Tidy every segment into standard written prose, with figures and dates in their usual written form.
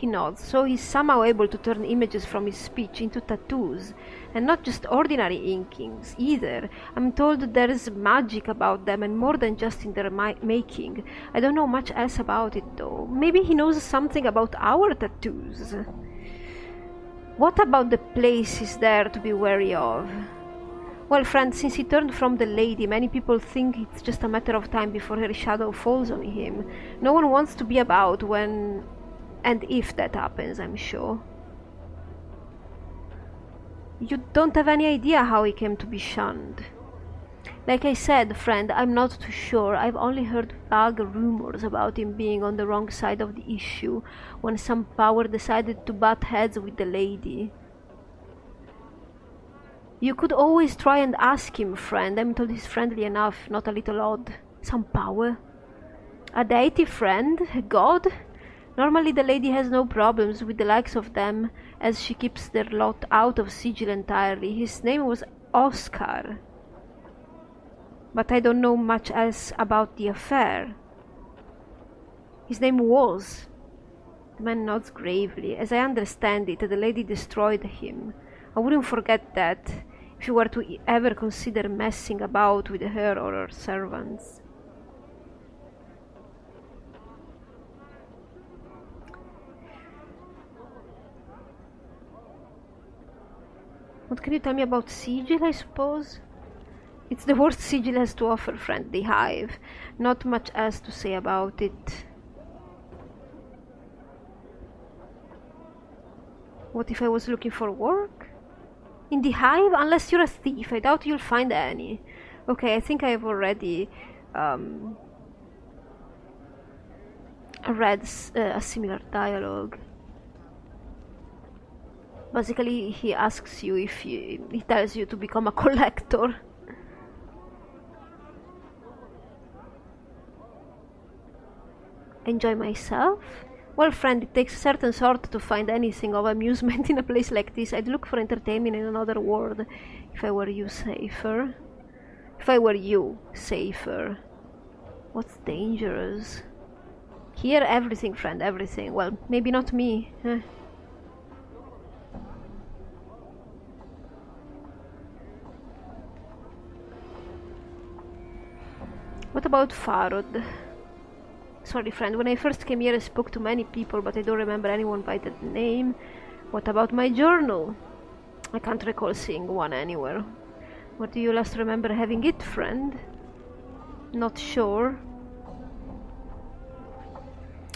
He nods. So he's somehow able to turn images from his speech into tattoos. And not just ordinary inkings, either. I'm told there is magic about them, and more than just in their making. I don't know much else about it, though. Maybe he knows something about our tattoos. What about the places there to be wary of? Well, friend, since he turned from the lady, many people think it's just a matter of time before her shadow falls on him. No one wants to be about when and if that happens, I'm sure. You don't have any idea how he came to be shunned. Like I said, friend, I'm not too sure. I've only heard vague rumors about him being on the wrong side of the issue when some power decided to butt heads with the lady. You could always try and ask him, friend. I'm told he's friendly enough, not a little odd. Some power? A deity friend? A god? Normally the lady has no problems with the likes of them, as she keeps their lot out of sigil entirely. His name was Oscar. But I don't know much else about the affair. His name was. The man nods gravely. As I understand it, the lady destroyed him. I wouldn't forget that, if you were to ever consider messing about with her or her servants. What can you tell me about sigil, I suppose? It's the worst sigil has to offer, friend, the hive. Not much else to say about it. What if I was looking for work? In the hive? Unless you're a thief, I doubt you'll find any. Okay, I think I've already read a similar dialogue. Basically, he asks you if he tells you to become a collector. Enjoy myself? Well, friend, it takes a certain sort to find anything of amusement in a place like this. I'd look for entertainment in another world. If I were you, safer. If I were you, safer. What's dangerous? Here, everything, friend, everything. Well, maybe not me. What about Farod? Sorry, friend, when I first came here I spoke to many people, but I don't remember anyone by that name. What about my journal? I can't recall seeing one anywhere. Where do you last remember having it, friend? Not sure.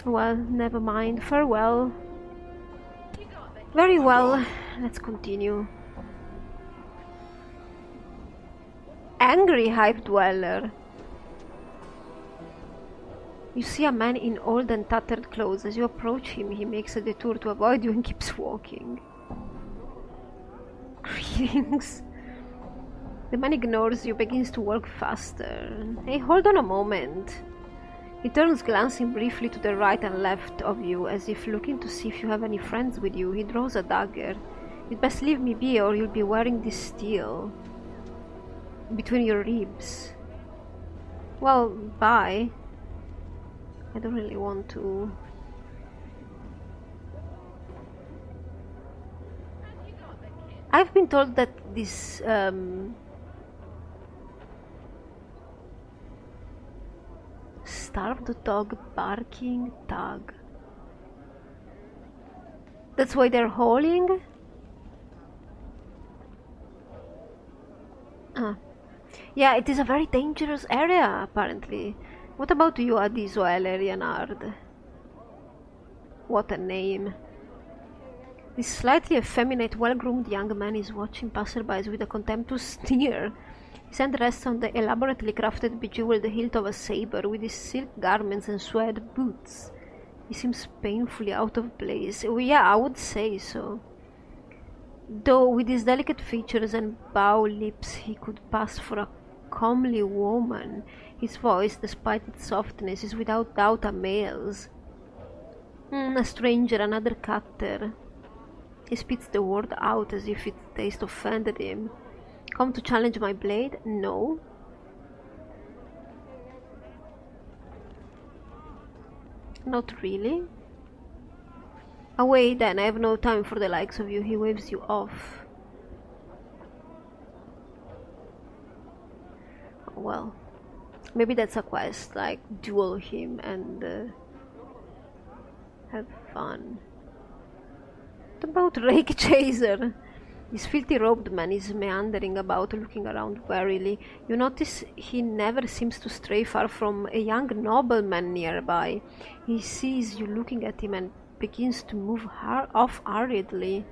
Well, never mind. Farewell. Very well. Let's continue. Angry Hive Dweller. You see a man in old and tattered clothes. As you approach him, he makes a detour to avoid you and keeps walking. Greetings. The man ignores you, begins to walk faster. Hey, hold on a moment. He turns, glancing briefly to the right and left of you, as if looking to see if you have any friends with you. He draws a dagger. You'd best leave me be, or you'll be wearing this steel between your ribs. Well, bye. I don't really want to. I've been told that this starved dog barking tag. That's why they're hauling? Yeah, it is a very dangerous area, apparently. What about you, Adizuele Rianard? What a name. This slightly effeminate, well-groomed young man is watching passerbys with a contemptuous sneer. His hand rests on the elaborately crafted, bejeweled hilt of a saber, with his silk garments and suede boots. He seems painfully out of place. Oh, yeah, I would say so. Though with his delicate features and bow lips he could pass for a comely woman. His voice, despite its softness, is without doubt a male's. A stranger, another cutter. He spits the word out as if its taste offended him. Come to challenge my blade? No. Not really. Away then, I have no time for the likes of you. He waves you off. Well, maybe that's a quest, like duel him and have fun. What about Rake Chaser? This filthy robed man is meandering about, looking around warily. You notice he never seems to stray far from a young nobleman nearby. He sees you looking at him and begins to move off hurriedly.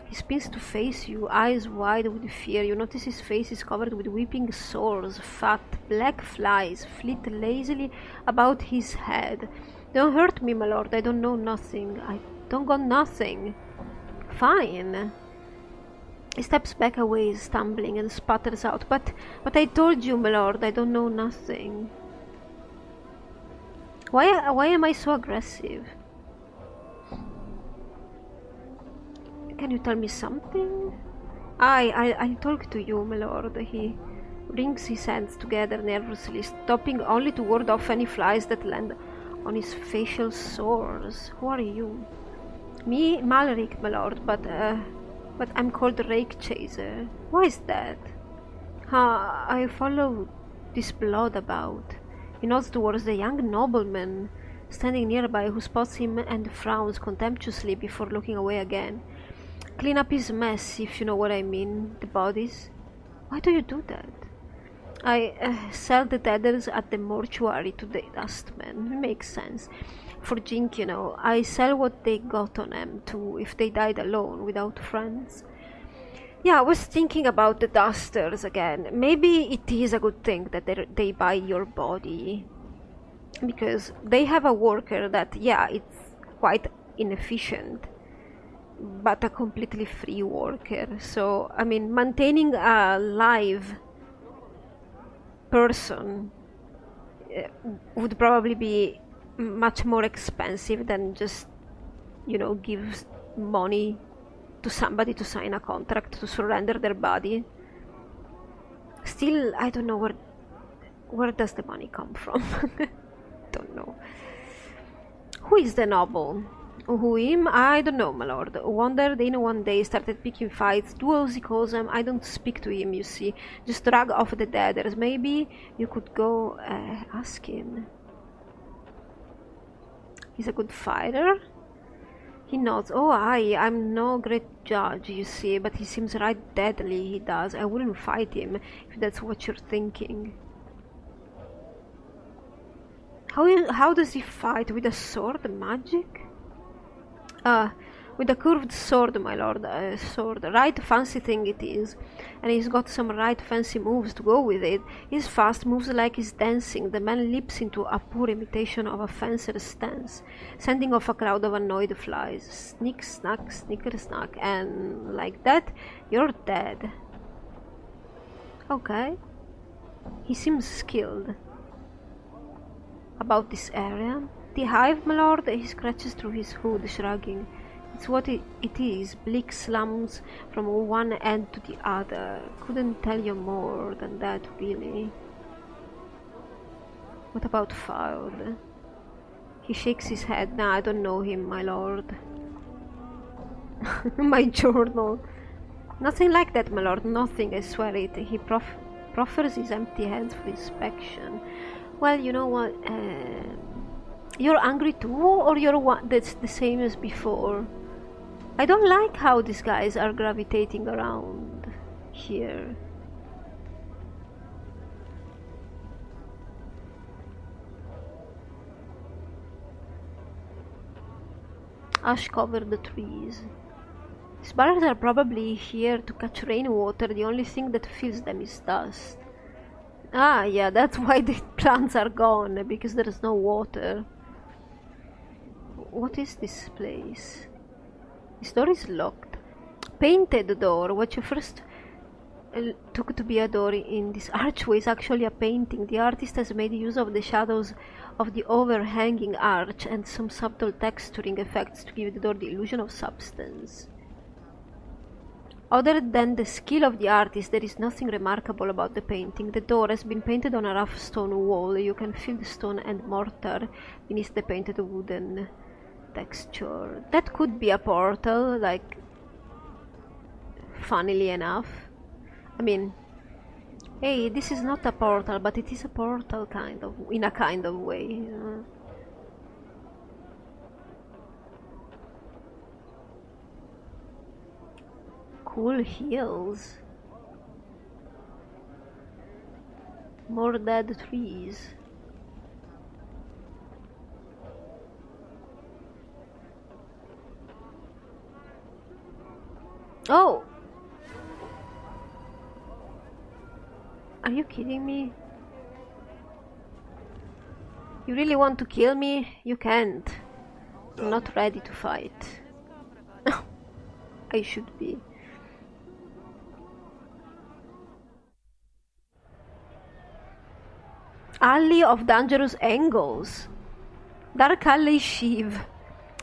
He spins to face you, eyes wide with fear. You notice his face is covered with weeping sores. Fat, black flies flit lazily about his head. Don't hurt me, my lord. I don't know nothing. I don't got nothing. Fine. He steps back away, stumbling, and sputters out. But I told you, my lord, I don't know nothing. Why am I so aggressive? Can you tell me something? I'll talk to you, my lord. He wrings his hands together nervously, stopping only to ward off any flies that land on his facial sores. Who are you? Me, Malric, my lord, but I'm called Rake Chaser. Why is that? I follow this blood about. He nods towards the young nobleman standing nearby, who spots him and frowns contemptuously before looking away again. Clean up his mess, if you know what I mean. The bodies. Why do you do that? I sell the deaders at the mortuary to the dustmen. It makes sense. For Jink, you know, I sell what they got on them too, if they died alone, without friends. Yeah, I was thinking about the dusters again. Maybe it is a good thing that they buy your body. Because they have a worker that, yeah, it's quite inefficient, but a completely free worker. So, I mean, maintaining a live person would probably be much more expensive than just, you know, give money to somebody to sign a contract to surrender their body. Still, I don't know where does the money come from. Don't know. Who is the noble? Who him? I don't know, my lord. Wandered in one day, started picking fights, duels he calls them. I don't speak to him, you see. Just drag off the deaders. Maybe you could go ask him. He's a good fighter? He nods. Oh, I'm no great judge, you see, but he seems right deadly, he does. I wouldn't fight him, if that's what you're thinking. How does he fight? With a sword? Magic? With a curved sword, my lord. Sword. Right fancy thing it is. And he's got some right fancy moves to go with it. He's fast, moves like he's dancing. The man leaps into a poor imitation of a fencer's stance, sending off a crowd of annoyed flies. Snick, snack, snicker, snack. And like that, you're dead. Okay. He seems skilled. About this area? The hive, my lord? He scratches through his hood, shrugging. It's what it is. Bleak slums from one end to the other. Couldn't tell you more than that, really. What about Fowd? He shakes his head. Nah, I don't know him, my lord. My journal. Nothing like that, my lord. Nothing, I swear it. He proffers his empty hands for inspection. Well, you know what? You're angry too, or you're one that's the same as before? I don't like how these guys are gravitating around here. Ash covered the trees. These barrels are probably here to catch rainwater. The only thing that fills them is dust. Ah, yeah, that's why the plants are gone, because there is no water. What is this place? This door is locked. Painted door. What you first took to be a door in this archway is actually a painting. The artist has made use of the shadows of the overhanging arch and some subtle texturing effects to give the door the illusion of substance. Other than the skill of the artist, there is nothing remarkable about the painting. The door has been painted on a rough stone wall. You can feel the stone and mortar beneath the painted wooden texture. That could be a portal, like, funnily enough. I mean, hey, this is not a portal, but it is a portal kind of, in a kind of way. Cool hills. More dead trees. Oh! Are you kidding me? You really want to kill me? You can't. I'm not ready to fight. I should be. Alley of Dangerous Angles. Dark Alley Shiv.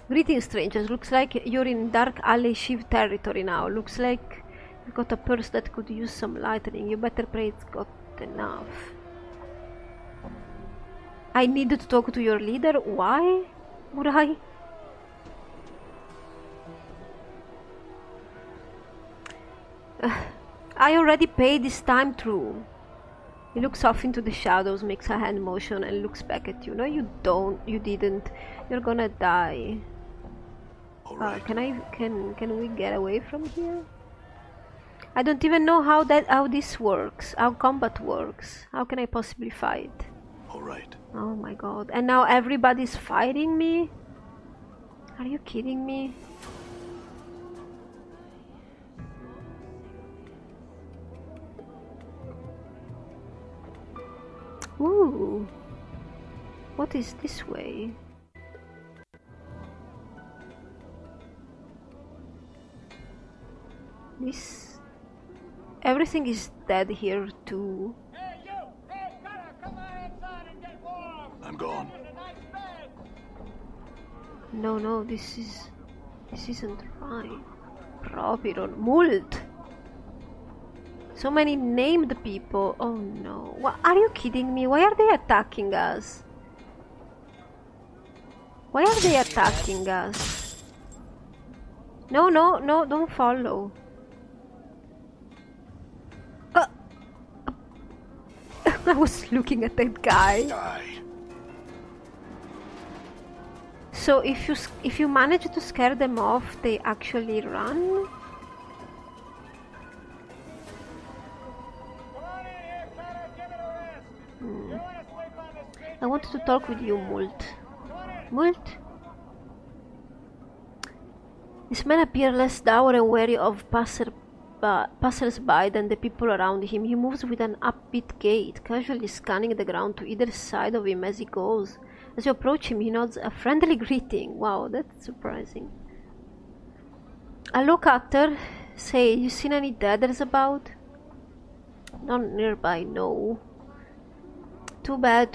Greetings, strangers. Looks like you're in Dark Alley Shiv territory now. Looks like you've got a purse that could use some lightning. You better pray it's got enough. I need to talk to your leader? Why would I? I already paid this time through. He looks off into the shadows, makes a hand motion, and looks back at you. No, you don't. You didn't. You're gonna die. Right. Can we get away from here? I don't even know how this works. How combat works. How can I possibly fight? All right. Oh my god! And now everybody's fighting me. Are you kidding me? Ooh, what is this way? Everything is dead here too. Hey, you! Hey, come on inside and get warm! I'm gone. No, this isn't right. Propiron, Mult. So many named people. Oh no. What, are you kidding me? Why are they attacking us? Why are they attacking us? No, don't follow. I was looking at that guy. Die. So if you manage to scare them off, they actually run? I wanted to talk with you, Mult. Mult? This man appears less dour and wary of passers-by than the people around him. He moves with an upbeat gait, casually scanning the ground to either side of him as he goes. As you approach him, he nods a friendly greeting. Wow, that's surprising. Hello, Cutter. Say, you seen any deaders about? Not nearby, no. Too bad,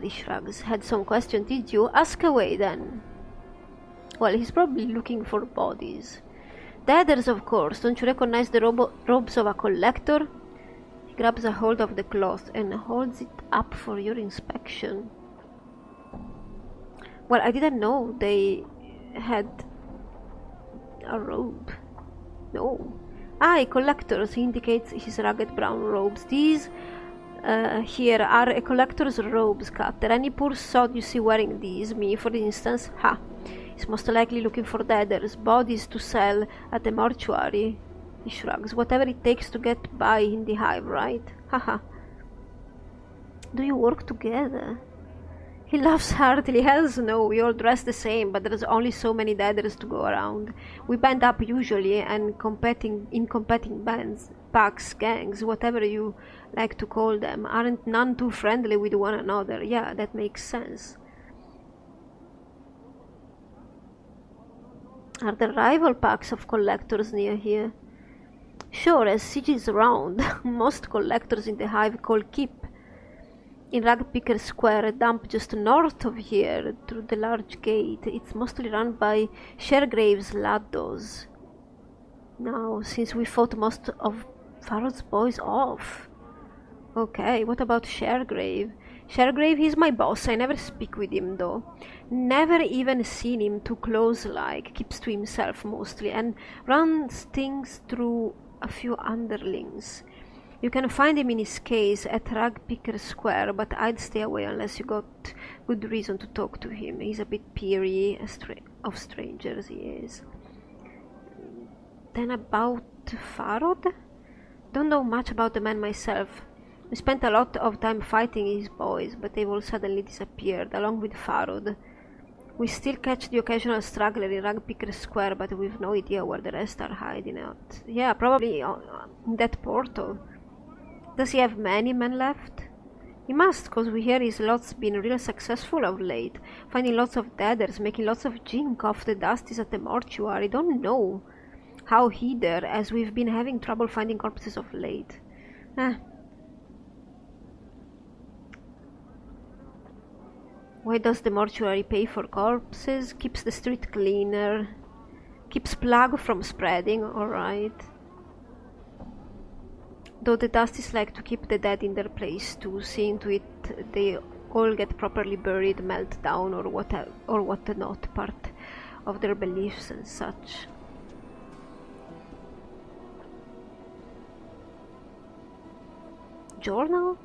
he shrugs. Had some question, did you? Ask away, then. Well, he's probably looking for bodies. Deaders, of course. Don't you recognize the robes of a collector? He grabs a hold of the cloth and holds it up for your inspection. Well, I didn't know they had a robe. No. Aye, collectors. He indicates his ragged brown robes. These here are a collector's robes, Cutter. Any poor sod you see wearing these, me for instance, ha, is most likely looking for deaders, bodies to sell at the mortuary. He shrugs. Whatever it takes to get by in the hive, right? Haha. Do you work together? He laughs heartily. Hells no, we all dress the same, but there's only so many deaders to go around. We band up usually and competing bands, packs, gangs, whatever you like to call them, aren't none too friendly with one another. Yeah, that makes sense. Are there rival packs of collectors near here? Sure, as siege is around, most collectors in the hive call Keep. In Ragpicker Square, a dump just north of here, through the large gate. It's mostly run by Sharegrave's laddos. Now, since we fought most of Farrod's boys off. Okay, what about Sharegrave? Shergrave, he's my boss. I never speak with him though. Never even seen him too close like. Keeps to himself mostly and runs things through a few underlings. You can find him in his case at Ragpicker Square, but I'd stay away unless you got good reason to talk to him. He's a bit peery of strangers, he is. Then about Farod? Don't know much about the man myself. We spent a lot of time fighting his boys, but they've all suddenly disappeared, along with Farod. We still catch the occasional straggler in Ragpicker Square, but we've no idea where the rest are hiding out. Yeah, probably in that portal. Does he have many men left? He must, cause we hear his lot's been real successful of late, finding lots of deaders, making lots of jink off the dusties at the mortuary. Don't know how either, as we've been having trouble finding corpses of late. Why does the mortuary pay for corpses? Keeps the street cleaner. Keeps plague from spreading, alright. Though the Dusties like to keep the dead in their place too, seeing to it they all get properly buried, melt down, or what not, part of their beliefs and such. Journal?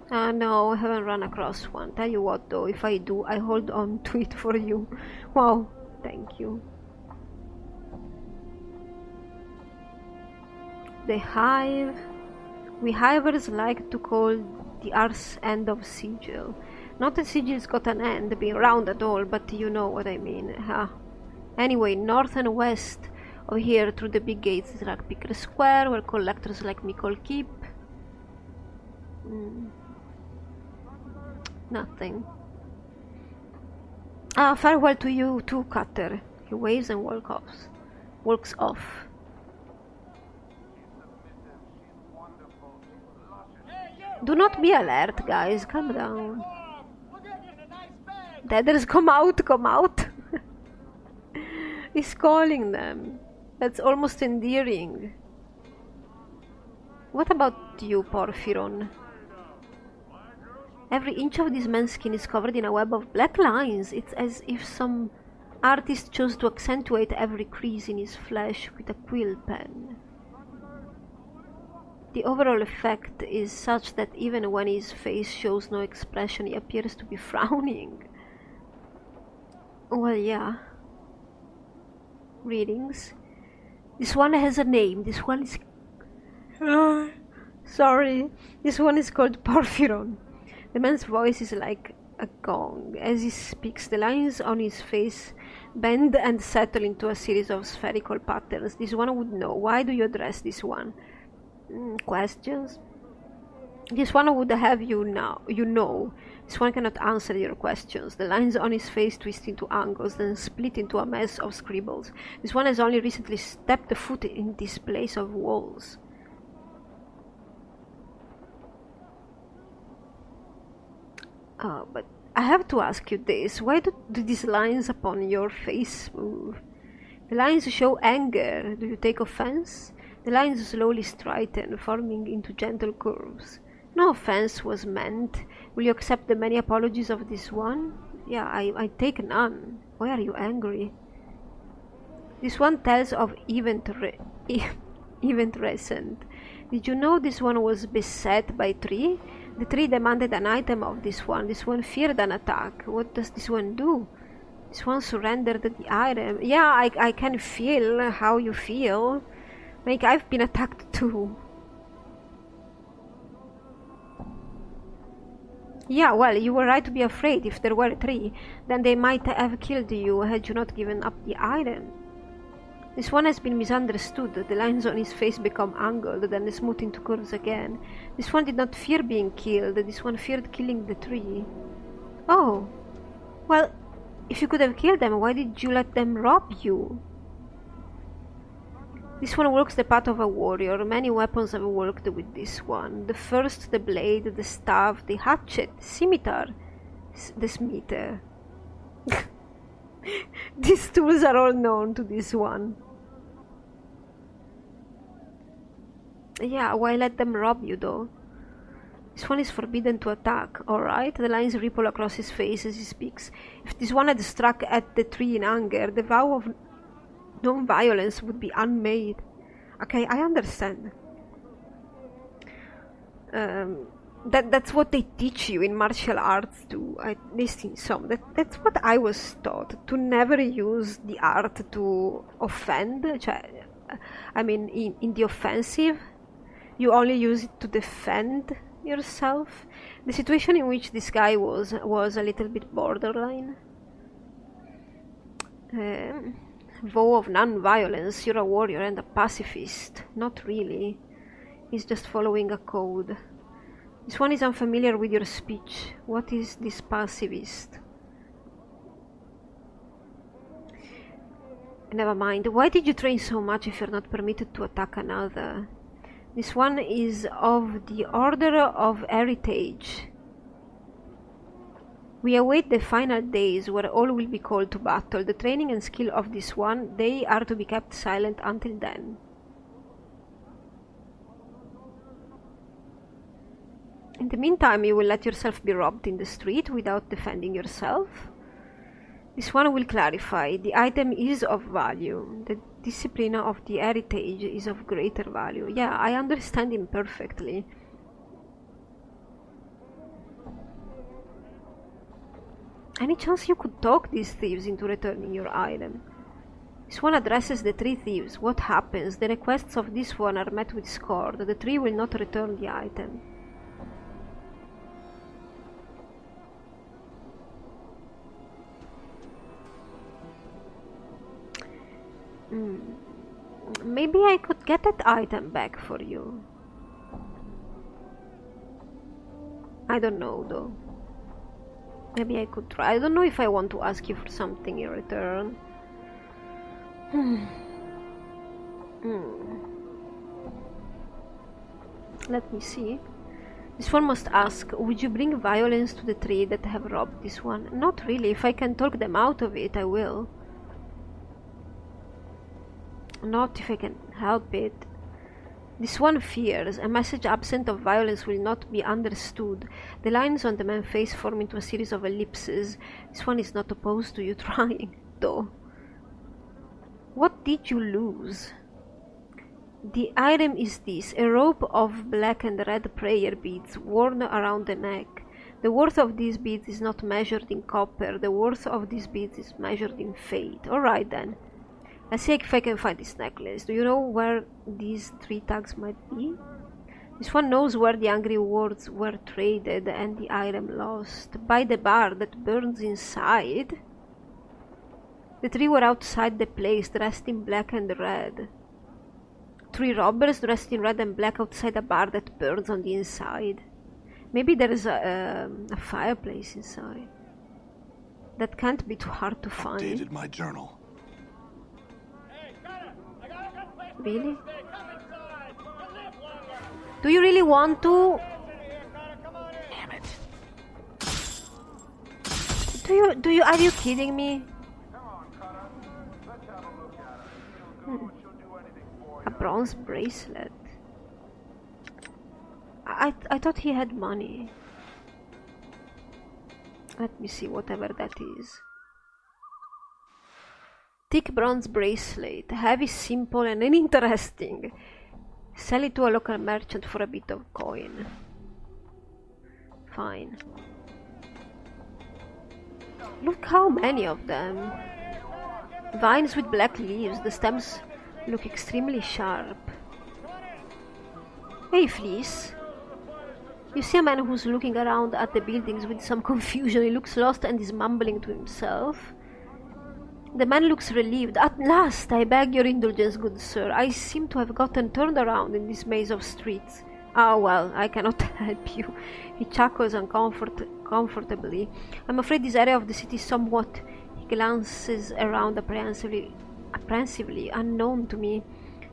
No, I haven't run across one. Tell you what though, if I do, I hold on to it for you. Wow, thank you. The Hive. We Hivers like to call the arse end of Sigil. Not that Sigil's got an end, being round at all, but you know what I mean. Anyway, north and west of here through the big gates is Ragpicker Square, where collectors like me call keep. Nothing. Farewell to you too, Cutter. He waves and walks off. Do not be alert, guys. Calm down. Deaders, come out, come out. He's calling them. That's almost endearing. What about you, Porphyron? Every inch of this man's skin is covered in a web of black lines. It's as if some artist chose to accentuate every crease in his flesh with a quill pen. The overall effect is such that even when his face shows no expression, he appears to be frowning. Well, yeah. Readings. This one has a name. This one is... sorry. This one is called Porphyron. The man's voice is like a gong. As he speaks, the lines on his face bend and settle into a series of spherical patterns. This one would know. Why do you address this one? Questions? This one would have you know. This one cannot answer your questions. The lines on his face twist into angles, then split into a mess of scribbles. This one has only recently stepped a foot in this place of walls. But I have to ask you this. Why do these lines upon your face move? The lines show anger. Do you take offense? The lines slowly straighten, forming into gentle curves. No offense was meant. Will you accept the many apologies of this one? Yeah, I take none. Why are you angry? This one tells of event recent. Did you know this one was beset by tree? The tree demanded an item of this one. This one feared an attack. What does this one do? This one surrendered the item. Yeah, I can feel how you feel. Like, I've been attacked too. Yeah, well, you were right to be afraid. If there were three, then they might have killed you had you not given up the item. This one has been misunderstood. The lines on his face become angled, then smooth into curves again. This one did not fear being killed. This one feared killing the tree. Oh. Well, if you could have killed them, why did you let them rob you? This one walks the path of a warrior. Many weapons have worked with this one. The first, the blade, the staff, the hatchet, the scimitar, the smither. These tools are all known to this one. Yeah, why let them rob you though? This one is forbidden to attack, alright? The lines ripple across his face as he speaks. If this one had struck at the tree in anger, the vow of non-violence would be unmade. Okay, I understand. That's what they teach you in martial arts too, at least in some. That's what I was taught, to never use the art to offend. I mean, in the offensive, you only use it to defend yourself. The situation in which this guy was a little bit borderline. Vow of non-violence, you're a warrior and a pacifist. Not really. He's just following a code. This one is unfamiliar with your speech. What is this pacifist? Never mind. Why did you train so much if you're not permitted to attack another? This one is of the Order of Heritage. We await the final days where all will be called to battle. The training and skill of this one, they are to be kept silent until then. In the meantime, you will let yourself be robbed in the street without defending yourself. This one will clarify. The item is of value. The discipline of the heritage is of greater value. Yeah, I understand him perfectly. Any chance you could talk these thieves into returning your item? This one addresses the 3 thieves. What happens? The requests of this one are met with scorn. The 3 will not return the item. Maybe I could get that item back for you. I don't know though. Maybe I could try. I don't know if I want to ask you for something in return. Let me see. This one must ask, would you bring violence to the 3 that have robbed this one? Not really. If I can talk them out of it, I will. Not if I can help it. This one fears. A message absent of violence will not be understood. The lines on the man's face form into a series of ellipses. This one is not opposed to you trying, though. What did you lose? The item is this, a rope of black and red prayer beads worn around the neck. The worth of these beads is not measured in copper. The worth of these beads is measured in fate. Alright then. Let's see if I can find this necklace. Do you know where these 3 tags might be? This one knows where the angry words were traded and the item lost. By the bar that burns inside. The 3 were outside the place, dressed in black and red. 3 robbers dressed in red and black outside a bar that burns on the inside. Maybe there is a fireplace inside. That can't be too hard to find. Updated my journal. Really? Do you really want to? Damn it. Are you kidding me? A bronze bracelet. I thought he had money. Let me see, whatever that is. Thick bronze bracelet, heavy, simple and uninteresting. Sell it to a local merchant for a bit of coin. Fine. Look how many of them. Vines with black leaves, the stems look extremely sharp. Hey Fleece. You see a man who's looking around at the buildings with some confusion. He looks lost and is mumbling to himself. The man looks relieved. At last, I beg your indulgence, good sir. I seem to have gotten turned around in this maze of streets. Ah, well, I cannot help you. He chuckles uncomfortably. I'm afraid this area of the city is somewhat... He glances around apprehensively, unknown to me.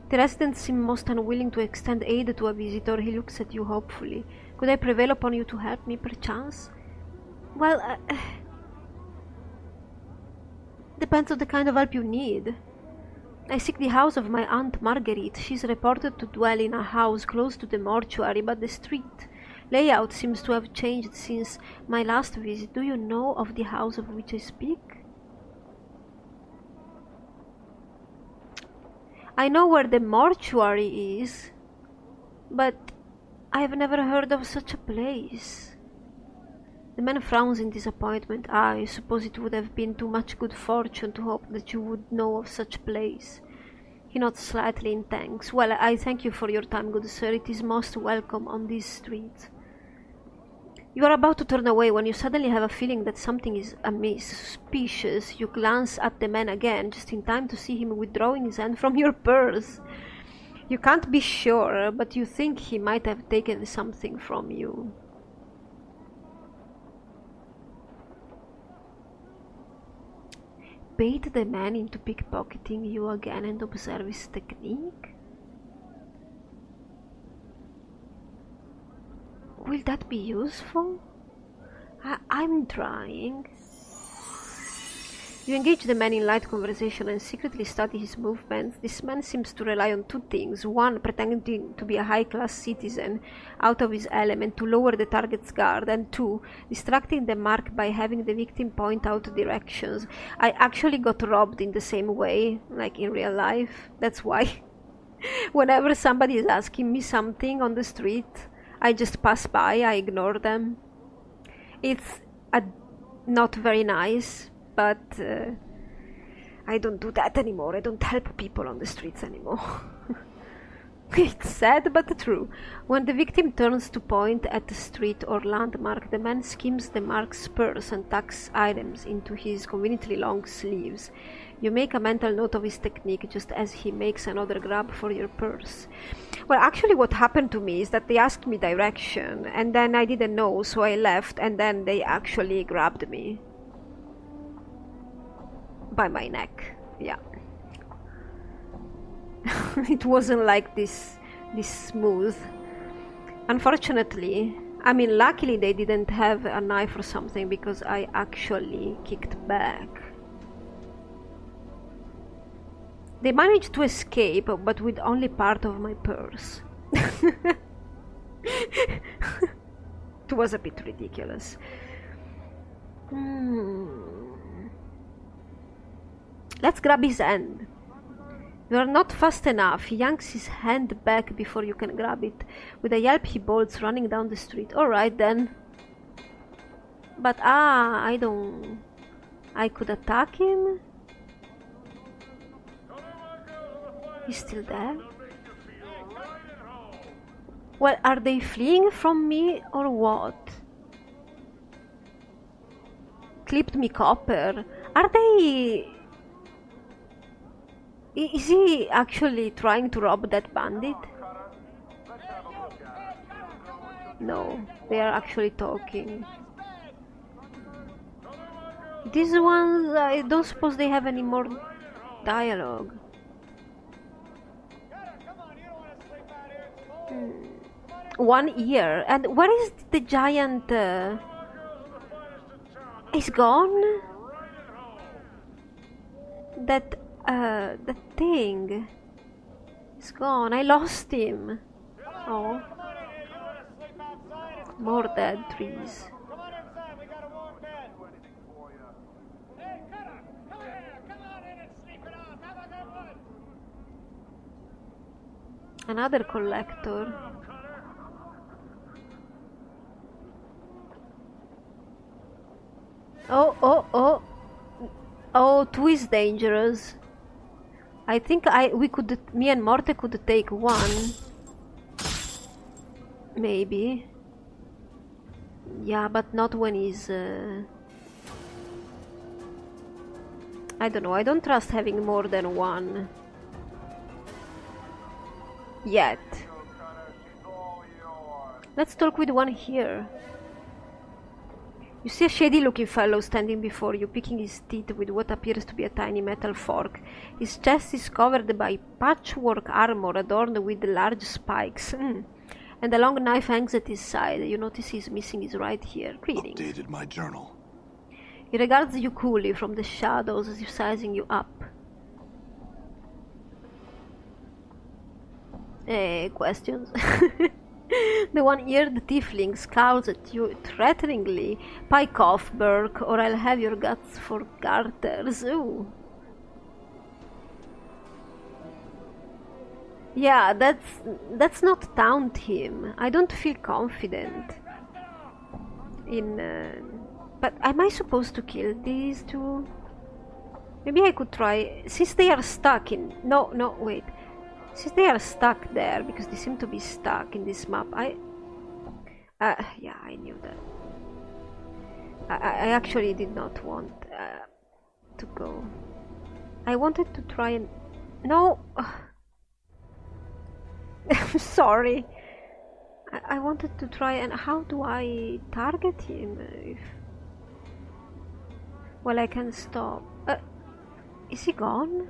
The residents seem most unwilling to extend aid to a visitor. He looks at you hopefully. Could I prevail upon you to help me, perchance? Well, depends on the kind of help you need. I seek the house of my Aunt Marguerite. She's reported to dwell in a house close to the mortuary, but the street layout seems to have changed since my last visit. Do you know of the house of which I speak? I know where the mortuary is, but I have never heard of such a place. The man frowns in disappointment. I suppose it would have been too much good fortune to hope that you would know of such a place. He nods slightly in thanks. Well, I thank you for your time, good sir. It is most welcome on this street. You are about to turn away when you suddenly have a feeling that something is amiss, suspicious. You glance at the man again, just in time to see him withdrawing his hand from your purse. You can't be sure, but you think he might have taken something from you. Bait the man into pickpocketing you again and observe his technique? Will that be useful? I'm trying. You engage the man in light conversation and secretly study his movements. This man seems to rely on two things. One, pretending to be a high-class citizen out of his element to lower the target's guard, and two, distracting the mark by having the victim point out directions. I actually got robbed in the same way, like in real life. That's why whenever somebody is asking me something on the street, I just pass by, I ignore them. It's not very nice, but I don't do that anymore. I don't help people on the streets anymore. It's sad but true. When the victim turns to point at the street or landmark, the man skims the mark's purse and tucks items into his conveniently long sleeves. You make a mental note of his technique just as he makes another grab for your purse. Well, actually what happened to me is that they asked me direction, and then I didn't know, so I left, and then they actually grabbed me. By my neck, yeah. It wasn't like this smooth. Unfortunately, I mean, luckily they didn't have a knife or something, because I actually kicked back. They managed to escape, but with only part of my purse. It was a bit ridiculous. Let's grab his hand. You are not fast enough. He yanks his hand back before you can grab it. With a yelp he bolts, running down the street. Alright then. But I could attack him? He's still there? Well, are they fleeing from me or what? Clipped me copper. Are they... Is he actually trying to rob that bandit? No, they are actually talking. These ones, I don't suppose they have any more dialogue. 1 year. And where is the giant? He's gone? That thing is gone. I lost him. Oh. More dead trees. Come on inside, we got a warm bed. Hey, Cutter, come here. Come on in and sleep it off. Have a good one. Another collector. Oh, two is dangerous. I think me and Morte could take one. Maybe. Yeah, but not when he's... I don't know, I don't trust having more than one. Yet. Let's talk with one here. You see a shady-looking fellow standing before you, picking his teeth with what appears to be a tiny metal fork. His chest is covered by patchwork armor adorned with large spikes. And a long knife hangs at his side. You notice he's missing his right ear. Greetings. Updated my journal. He regards you coolly from the shadows as if sizing you up. Questions? The one-eared tiefling scowls at you threateningly. Pike off, Burke, or I'll have your guts for garters. Ooh. Yeah, that's not taunt him. I don't feel confident in... but am I supposed to kill these two? Maybe I could try... Since they are stuck in... No, wait. Since they are stuck there, because they seem to be stuck in this map, yeah, I knew that. I actually did not want to go. I wanted to try and... No! I'm sorry. I wanted to try and... How do I target him? Well, I can stop. Is he gone?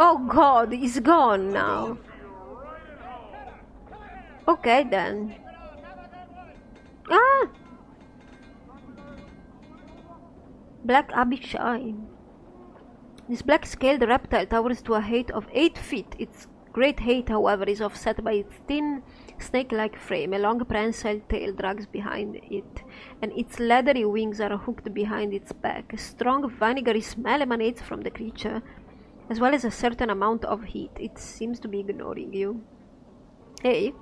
Oh god, he's gone now. Okay then. Ah! Black Abishai. This black scaled reptile towers to a height of 8 feet. Its great height, however, is offset by its thin, snake-like frame. A long prehensile tail drags behind it, and its leathery wings are hooked behind its back. A strong, vinegary smell emanates from the creature, as well as a certain amount of heat. It seems to be ignoring you. Hey.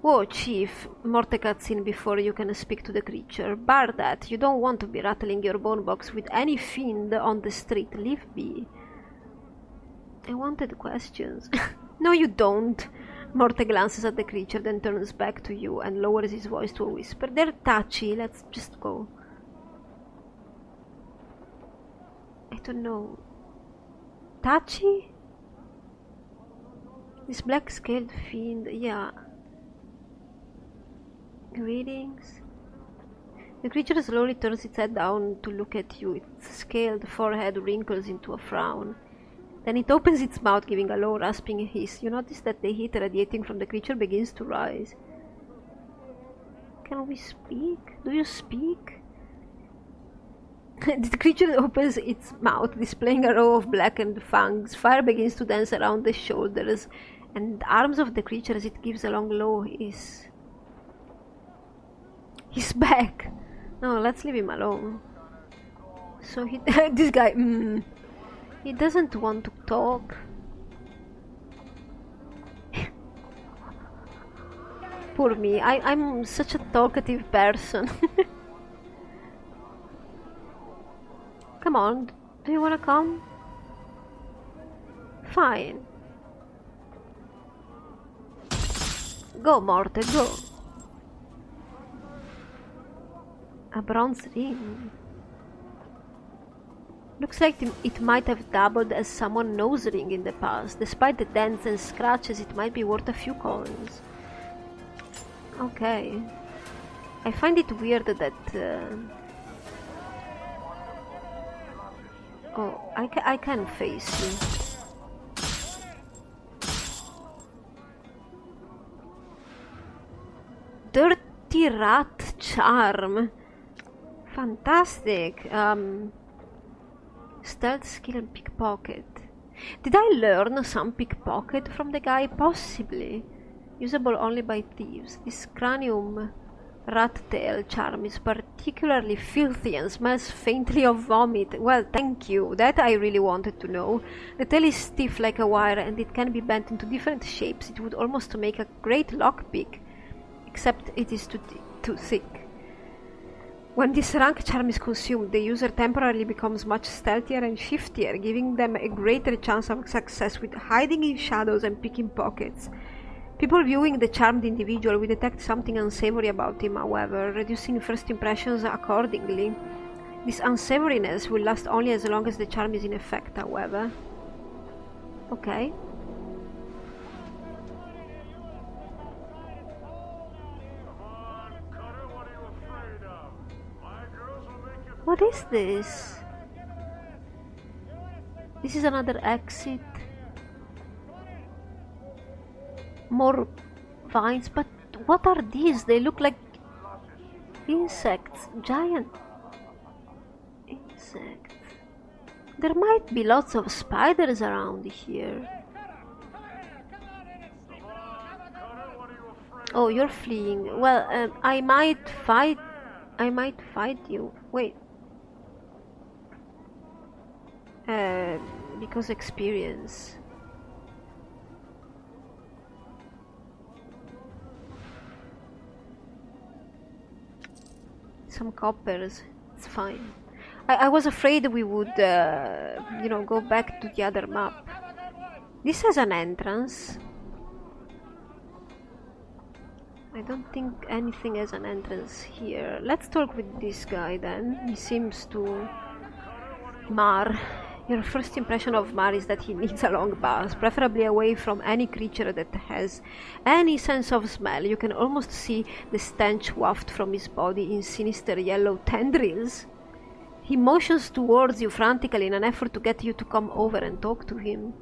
Whoa, Chief. Morte cuts in before you can speak to the creature. Bar that. You don't want to be rattling your bone box with any fiend on the street. Leave be. I wanted questions. No, you don't. Morte glances at the creature, then turns back to you and lowers his voice to a whisper. They're touchy. Let's just go. I don't know. Touchy? This black-scaled fiend, yeah. Greetings. The creature slowly turns its head down to look at you. Its scaled forehead wrinkles into a frown. Then it opens its mouth, giving a low, rasping hiss. You notice that the heat radiating from the creature begins to rise. Can we speak? Do you speak? The creature opens its mouth, displaying a row of blackened fangs. Fire begins to dance around the shoulders and the arms of the creature as it gives a long, low hiss. He's back! No, let's leave him alone. So he... this guy... he doesn't want to talk. Poor me, I'm such a talkative person. Come on, do you wanna come? Fine. Go, Morte, go. A bronze ring. Looks like it might have doubled as someone's nose ring in the past. Despite the dents and scratches, it might be worth a few coins. Okay. I find it weird that... Oh, I can face you. Dirty rat charm. Fantastic. Stealth skill and pickpocket. Did I learn some pickpocket from the guy? Possibly. Usable only by thieves. This cranium rat tail charm is particularly filthy and smells faintly of vomit. Well, thank you. That I really wanted to know. The tail is stiff like a wire and it can be bent into different shapes. It would almost make a great lockpick, except it is too thick. When this rank charm is consumed, the user temporarily becomes much stealthier and shiftier, giving them a greater chance of success with hiding in shadows and picking pockets. People viewing the charmed individual will detect something unsavory about him, however, reducing first impressions accordingly. This unsavoriness will last only as long as the charm is in effect, however. Okay. What is this? This is another exit. More vines, but what are these? They look like insects. Giant insects. There might be lots of spiders around here. Oh, you're fleeing. Well, I might fight. I might fight you. Wait. Because experience. Some coppers. It's fine. I was afraid we would, you know, go back to the other map. This has an entrance. I don't think anything has an entrance here. Let's talk with this guy then. He seems to... Mar. Your first impression of Mar is that he needs a long pass, preferably away from any creature that has any sense of smell. You can almost see the stench waft from his body in sinister yellow tendrils. He motions towards you frantically in an effort to get you to come over and talk to him.